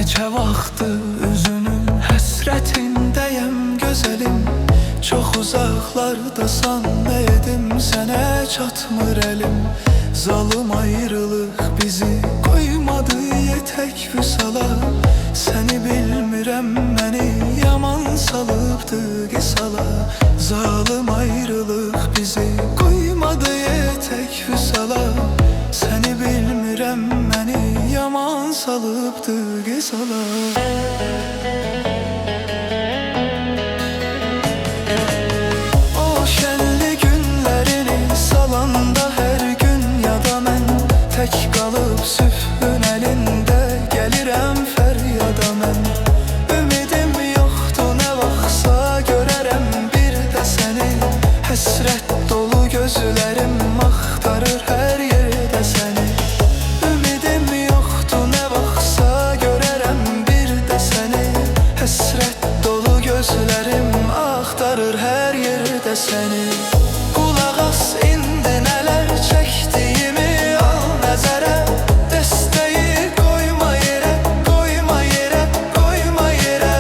Neçə vaxtı üzünün həsrətindəyəm gözəlim. Çox uzaqlardasan, nə edim sənə çatmır əlim. Zalım ayrılıq bizi qoymadı yetək vüsala. Səni bilmirəm, məni yaman salıbdı qisala. Zalım ayrılıq bizi qoymadı yetək vüsala. Səni bilmirəm, məni yaman salıbdı qisala. O şənli günlərini salanda hər gün yada mən. Tək qalıb sübhün əlində gəlirəm fəryada mən. Ümidim yoxdur, nə vaxtsa görərəm bir də səni. Həsrət dolu gözlərim axtarır hər yerdə səni. Ümidim yoxdur, nə vaxtsa görərəm bir də səni. Həsrət dolu gözlərim axtarır hər yerdə səni. Qulaq as indi nələr çəkdiyimi al nəzərə. Dəstəyi qoyma yerə, qoyma yerə, qoyma yerə.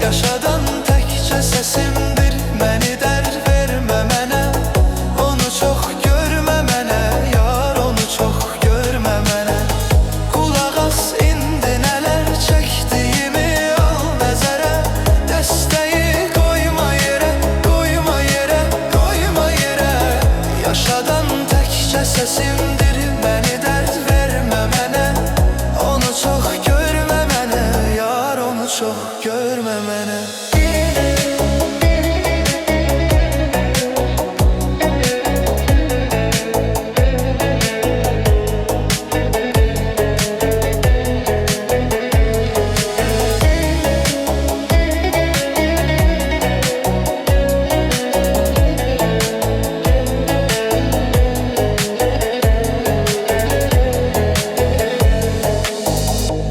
Yaşadan təkcə səsimdir, məni dərd vermə mənə. Onu çox görmə mənə, yar onu çox görmə mənə. Qulaq as indi nələr çəkdiyimi al nəzərə. Dəstəyi qoyma yerə, qoyma yerə, qoyma yerə. Yaşadan təkcə səsimdir, məni dərd vermə mənə. Onu çox görmə mənə, yar onu çox görmə mənə.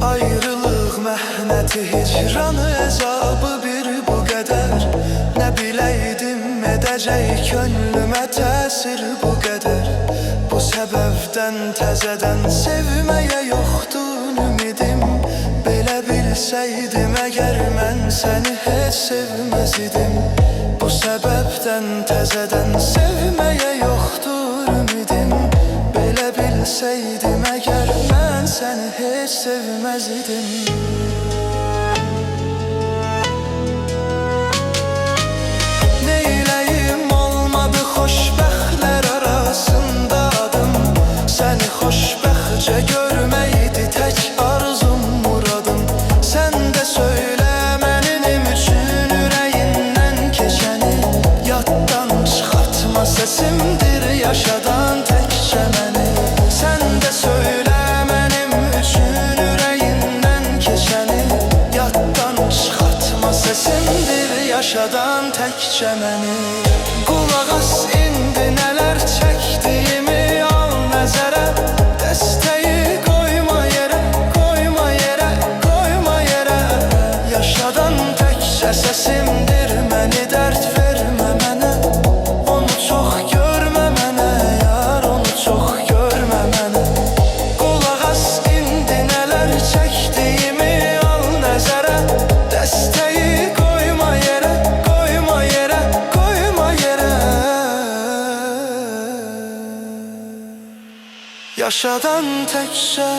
Ayrılıq məhnəti, hicranı, əzabı bir bu qədər. Nə biləydim edəcək könlümə təsir bu qədər. Bu səbəbdən təzədən sevməyə yoxdur ümidim. Belə bilsəydim əgər mən səni heç sevməz idim. Bu səbəbdən təzədən sevməyə yoxdur ümidim. Belə bilsəydim əgər mən səni heç sevməz idim. Neyləyim olmadı xoşbəxtlər arasında adım. Səni xoşbəxtcə görməkdi tək arzum, muradım. Sən də söylə mənim üçün ürəyindən keçəni. Yaddan çıxartma səsimdir yaşadan təkcə məni. Sən də söylə mənim üçün ürəyindən keçəni. Yaddan çıxartma səsimdir yaşadan təkcə məni. Qulaq as indi nələr çəkdiyimi al nəzərə. Dəstəyi qoyma yerə, qoyma yerə, qoyma yerə. Yaşadan təkcə səsimdir, məni dərd vermə mənə. Onu çox görmə mənə, yar onu çox görmə mənə. Qulaq as indi nələr çəkdiyimi al nəzərə. Dəstəyi qoyma yerə, qoyma yerə, qoyma yerə. Yaşadan təkcə